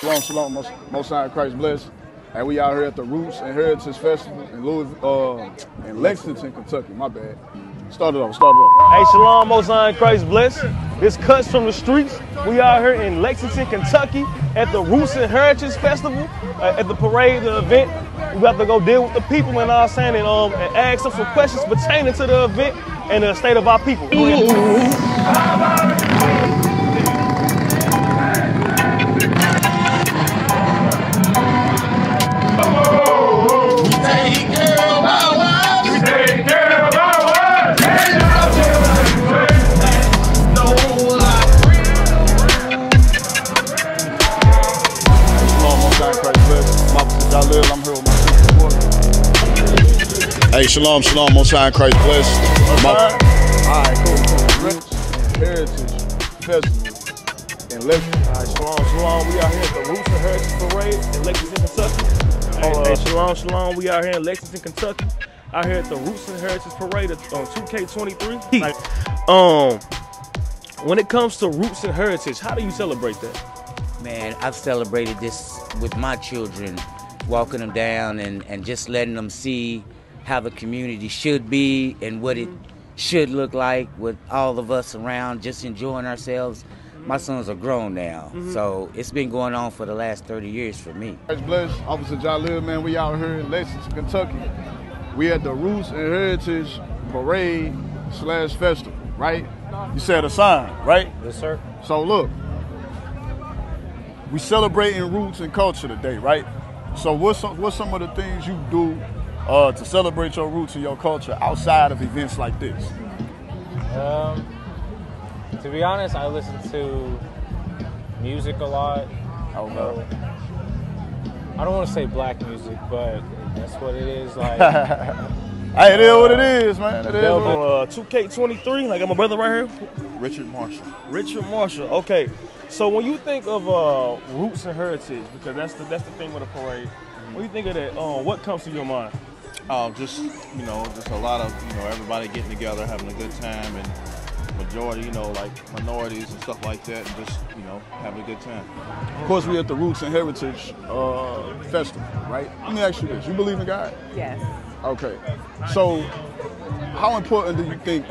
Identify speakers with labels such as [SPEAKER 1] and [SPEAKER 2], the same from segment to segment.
[SPEAKER 1] Shalom, shalom, most high Christ bless. And we out here at the Roots and Heritage Festival in Louisville, in Lexington, Kentucky. My bad. Start it off.
[SPEAKER 2] Hey, shalom, most high Christ bless. This cuts from the streets. We out here in Lexington, Kentucky at the Roots and Heritage Festival, at the parade, the event. We got to go deal with the people, and all saying, and ask them some questions pertaining to the event and the state of our people.
[SPEAKER 1] I'm here with my sister. Hey, shalom, most high Christ bless.
[SPEAKER 2] Alright, cool.
[SPEAKER 1] Roots and Heritage Festival in Lexington.
[SPEAKER 2] Alright, shalom. We out here at the Roots and Heritage Parade in Lexington, Kentucky. Hey, shalom. We out here in Lexington, Kentucky. Out here at the Roots and Heritage Parade on 2K23. When it comes to Roots and Heritage, how do you celebrate that?
[SPEAKER 3] Man, I've celebrated this with my children, walking them down and just letting them see how the community should be and what it should look like with all of us around, just enjoying ourselves. My sons are grown now, so it's been going on for the last 30 years for me.
[SPEAKER 1] Christ bless, Officer Jalil, man, we out here in Lexington, Kentucky. We at the Roots and Heritage Parade / Festival, right? You said a sign, right?
[SPEAKER 2] Yes, sir.
[SPEAKER 1] So look, we celebrating roots and culture today, right? So what's some of the things you do to celebrate your roots and your culture outside of events like this?
[SPEAKER 4] To be honest, I listen to music a lot.
[SPEAKER 1] Okay.
[SPEAKER 4] I don't want to say black music, but that's what it is. Like,
[SPEAKER 1] hey, it is what it is, man. It is.
[SPEAKER 2] On 2K23, I got my brother right here.
[SPEAKER 1] Richard Marshall.
[SPEAKER 2] Okay. So when you think of Roots and Heritage, because that's the thing with a parade, when you think of that, what comes to your mind?
[SPEAKER 5] Just a lot of everybody getting together, having a good time, and majority, like minorities and stuff like that, and just having a good time.
[SPEAKER 1] Of course, we're at the Roots and Heritage Festival, right? Let me ask you this: you believe in God?
[SPEAKER 6] Yes.
[SPEAKER 1] Okay. So, how important do you think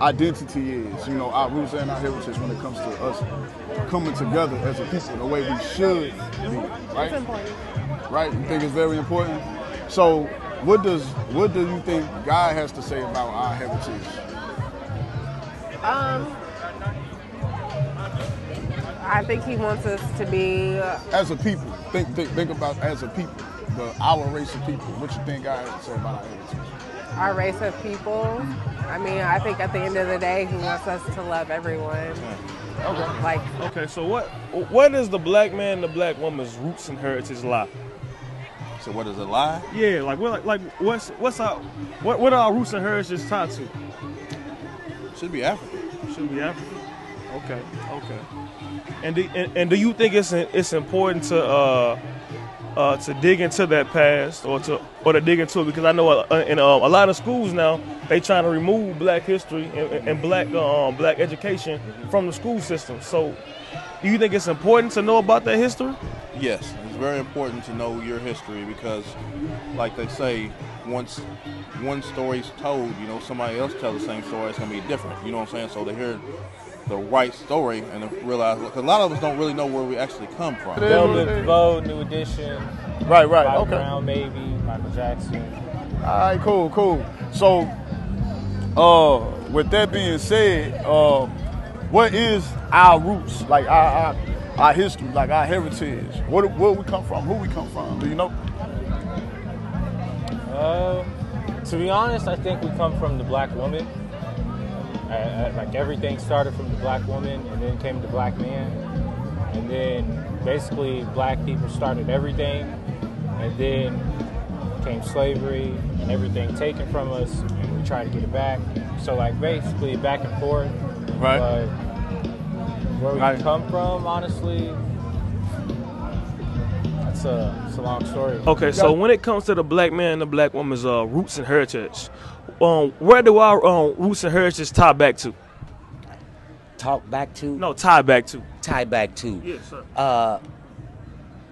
[SPEAKER 1] identity is, our roots and our heritage when it comes to us coming together as a people the way we should be, right?
[SPEAKER 6] It's important.
[SPEAKER 1] Right? You think it's very important? So what do you think God has to say about our heritage?
[SPEAKER 6] I think he wants us to be
[SPEAKER 1] As a people, think about as a people, our race of people. What you think God has to say about our heritage?
[SPEAKER 6] our race of people. I mean, I think at the end of the day, he wants us to love everyone.
[SPEAKER 1] Okay.
[SPEAKER 2] Okay, so what is the black man and the black woman's roots and heritage lie?
[SPEAKER 5] So what is a lie?
[SPEAKER 2] Yeah, what are our roots and heritage tied to?
[SPEAKER 5] Should be African.
[SPEAKER 2] Should be African. Okay. And do you think it's important to dig into that past or to dig into it? Because I know in a lot of schools now they trying to remove black history and black education from the school system. So do you think it's important to know about that history?
[SPEAKER 5] Yes, it's very important to know your history because, like they say, once one story's told, somebody else tells the same story, it's gonna be different. You know what I'm saying? So to hear the right story and to realize, because a lot of us don't really know where we actually come from.
[SPEAKER 4] Velvet DeVoe, New Edition.
[SPEAKER 1] Right.
[SPEAKER 4] Bobby
[SPEAKER 1] Okay.
[SPEAKER 4] Brown, maybe Michael Jackson.
[SPEAKER 1] All right, cool. So, with that being said, what is our roots, like our history, like our heritage? Where we come from? Who we come from? Do you know?
[SPEAKER 4] To be honest, I think we come from the black woman. Like everything started from the black woman, and then came the black man, and then basically black people started everything, and then came slavery and everything taken from us, and we try to get it back. So like basically back and forth.
[SPEAKER 1] Right.
[SPEAKER 4] But where we come from, honestly, it's a long story.
[SPEAKER 2] Okay, so when it comes to the black man and the black woman's roots and heritage, where do our roots and heritage tie back to?
[SPEAKER 3] Talk back to?
[SPEAKER 2] No, tie back to.
[SPEAKER 3] Tie back to.
[SPEAKER 2] Yes, sir.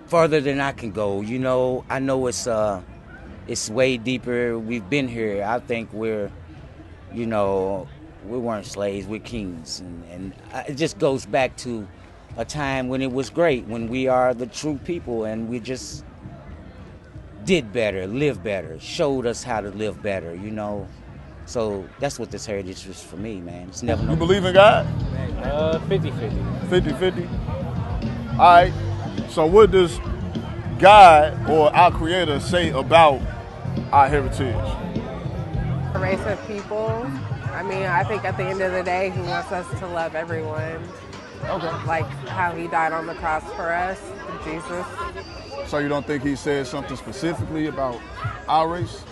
[SPEAKER 3] further than I can go. You know, I know it's way deeper. We've been here. I think we're, you know, we weren't slaves, we're kings. And it just goes back to a time when it was great, when we are the true people and we just did better, lived better, showed us how to live better, you know. So that's what this heritage is for me, man. It's never.
[SPEAKER 1] You believe in God?
[SPEAKER 4] 50-50.
[SPEAKER 1] 50-50. All right. So what does God or our Creator say about our heritage?
[SPEAKER 6] A race of people. I mean, I think at the end of the day, he wants us to love everyone.
[SPEAKER 1] Okay.
[SPEAKER 6] Like how he died on the cross for us, Jesus.
[SPEAKER 1] So you don't think he said something specifically about our race?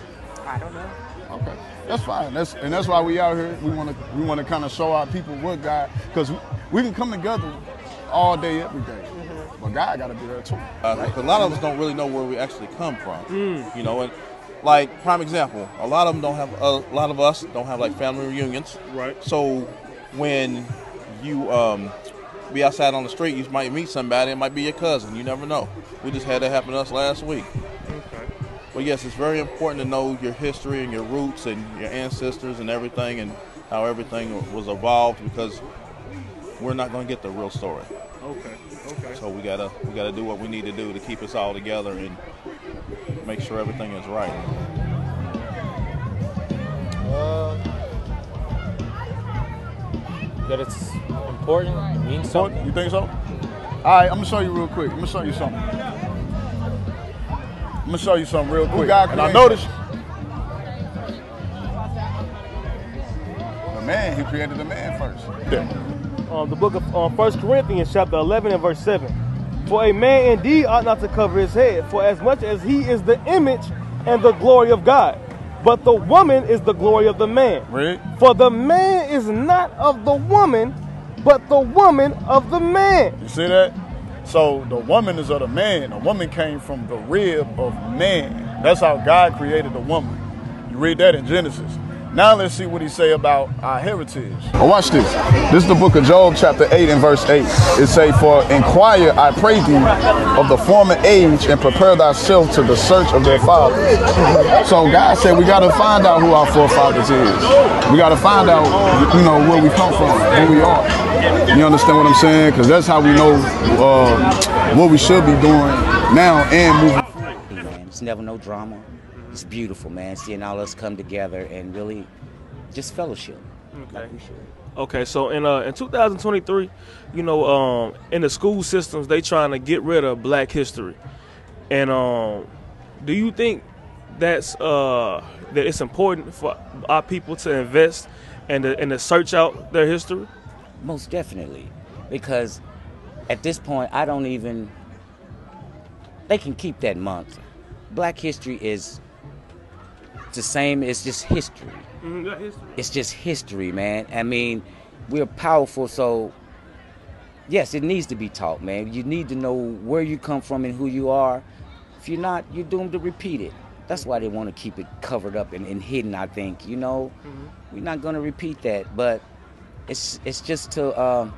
[SPEAKER 6] I don't know.
[SPEAKER 1] Okay, that's fine. That's why we out here. We want to kind of show our people what God, because we can come together all day, every day. But God got to be there too.
[SPEAKER 5] Right? A lot of us don't really know where we actually come from. You know, and like prime example, a lot of us don't have like family reunions.
[SPEAKER 2] Right.
[SPEAKER 5] So when you be outside on the street, you might meet somebody. It might be your cousin. You never know. We just had that happen to us last week.
[SPEAKER 2] Okay.
[SPEAKER 5] But yes, it's very important to know your history and your roots and your ancestors and everything and how everything was evolved, because we're not going to get the real story.
[SPEAKER 2] Okay. Okay.
[SPEAKER 5] So we gotta do what we need to do to keep us all together and make sure everything is right.
[SPEAKER 4] That it's important, it means something.
[SPEAKER 1] You think so? All right, I'm gonna show you real quick. I'm gonna show you something. Real quick. And I noticed the man, he created the man first. Yeah.
[SPEAKER 2] The book of 1 Corinthians chapter 11 and verse 7. For a man indeed ought not to cover his head, for as much as he is the image and the glory of God. But the woman is the glory of the man.
[SPEAKER 1] Read.
[SPEAKER 2] For the man is not of the woman, but the woman of the man.
[SPEAKER 1] You see that? So the woman is of the man. The woman came from the rib of man. That's how God created the woman. You read that in Genesis. Now let's see what he say about our heritage. Oh, watch this. This is the book of Job, chapter 8 and verse 8. It say, for inquire, I pray thee, of the former age, and prepare thyself to the search of their fathers. So God said we got to find out who our forefathers is. We got to find out, you know, where we come from, who we are. You understand what I'm saying? Because that's how we know what we should be doing now and moving.
[SPEAKER 3] Man, it's never no drama. It's beautiful, man, seeing all us come together and really just fellowship.
[SPEAKER 2] Okay. Okay, so in 2023, you know, in the school systems, they trying to get rid of Black history. And do you think that it's important for our people to invest and to search out their history?
[SPEAKER 3] Most definitely, because at this point, they can keep that month. Black history is the same, it's just history. It's just history, man. I mean, we're powerful, so yes, it needs to be taught, man. You need to know where you come from and who you are. If you're not, you're doomed to repeat it. That's why they want to keep it covered up and hidden, I think. You know, we're not going to repeat that, but it's just to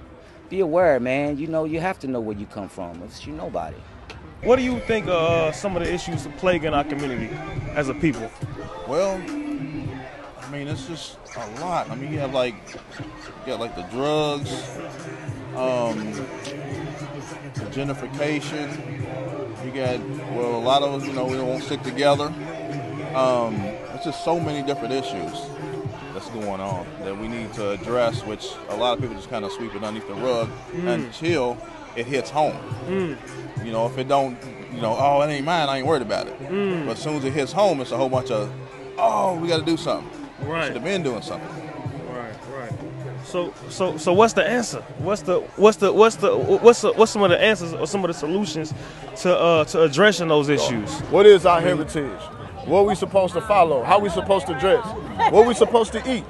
[SPEAKER 3] be aware, man. You know, you have to know where you come from, else you're nobody.
[SPEAKER 2] What do you think some of the issues plaguing our community as a people?
[SPEAKER 5] Well, I mean, it's just a lot. I mean, you got like the drugs, the gentrification. You got, well, a lot of us, you know, we won't stick together. It's just so many different issues that's going on that we need to address, which a lot of people just kind of sweep it underneath the rug until it hits home. You know, if it don't, you know, oh, it ain't mine, I ain't worried about it. But as soon as it hits home, it's a whole bunch of, oh, we got to do something.
[SPEAKER 2] Right.
[SPEAKER 5] Should have been doing something.
[SPEAKER 2] Right. So what's the answer? What's some of the answers or some of the solutions to addressing those issues?
[SPEAKER 1] What is our heritage? What are we supposed to follow? How we supposed to dress? What we supposed to eat?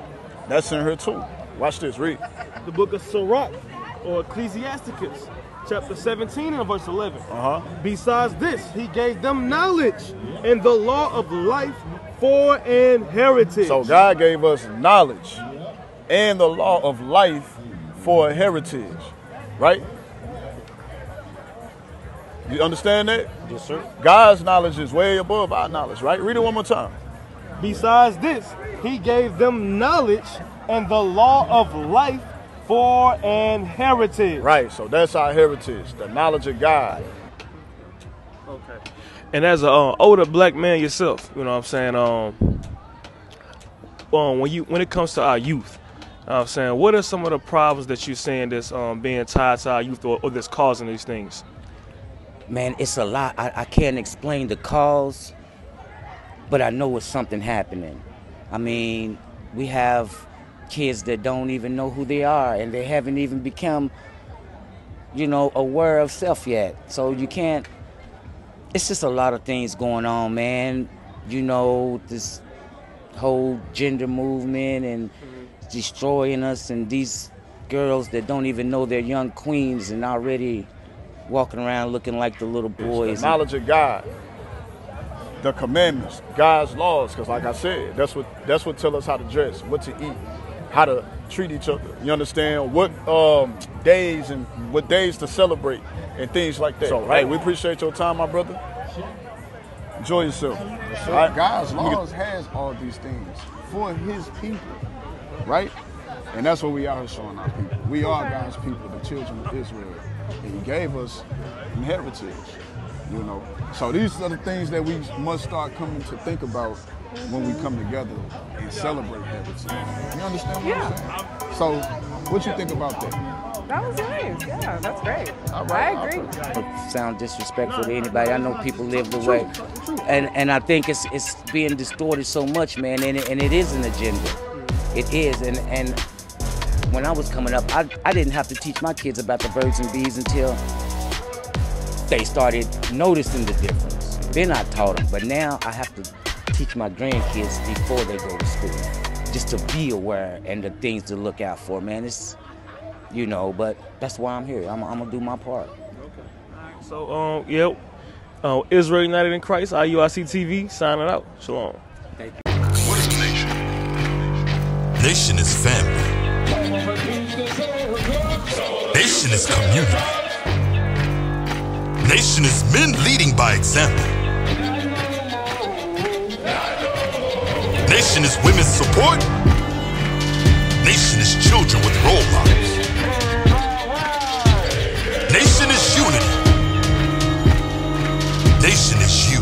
[SPEAKER 1] That's in here too. Watch this, read.
[SPEAKER 2] The book of Sirach, or Ecclesiasticus, chapter 17 and verse 11. Besides this, he gave them knowledge and the law of life for an heritage.
[SPEAKER 1] So God gave us knowledge and the law of life for a heritage, right? You understand that?
[SPEAKER 4] Yes, sir.
[SPEAKER 1] God's knowledge is way above our knowledge, right? Read it one more time.
[SPEAKER 2] Besides this, he gave them knowledge and the law of life for an heritage.
[SPEAKER 1] Right, so that's our heritage, the knowledge of God.
[SPEAKER 2] Okay. And as an older black man yourself, you know what I'm saying, when it comes to our youth, you know what I'm saying, what are some of the problems that you're seeing that's being tied to our youth or that's causing these things?
[SPEAKER 3] Man, it's a lot. I can't explain the cause, but I know it's something happening. I mean, we have kids that don't even know who they are, and they haven't even become, you know, aware of self yet. So you can't, it's just a lot of things going on, man. You know, this whole gender movement and destroying us, and these girls that don't even know they're young queens and already walking around looking like the little boys.
[SPEAKER 1] It's the knowledge of God, the commandments, God's laws, because like I said, that's what tell us how to dress, what to eat, how to treat each other. You understand? What days and what days to celebrate and things like that. So, hey, we appreciate your time, my brother. Enjoy yourself.
[SPEAKER 5] Yes,
[SPEAKER 1] All right?
[SPEAKER 5] God's laws has all these things for his people, right? And that's what we are showing our people. We are God's people, the children of Israel. And he gave us an heritage, you know. So these are the things that we must start coming to think about when we come together and celebrate heritage. You understand what I'm saying? So what you think about that?
[SPEAKER 6] That was nice. Yeah, that's great.
[SPEAKER 5] All right,
[SPEAKER 6] I agree.
[SPEAKER 3] Sound disrespectful to anybody. I know people live the way, and I think it's being distorted so much, man. And it is an agenda. It is, and when I was coming up, I didn't have to teach my kids about the birds and bees until they started noticing the difference. Then I taught them, but now I have to teach my grandkids before they go to school, just to be aware and the things to look out for, man. It's, you know, but that's why I'm here. I'm gonna do my part.
[SPEAKER 2] Okay. So, Israel United in Christ, IUIC TV, signing out. Shalom.
[SPEAKER 3] Thank you.
[SPEAKER 7] What is a nation? Nation is family. Nation is community. Nation is men leading by example. Nation is women's support. Nation is children with role models. Nation is unity. Nation is you.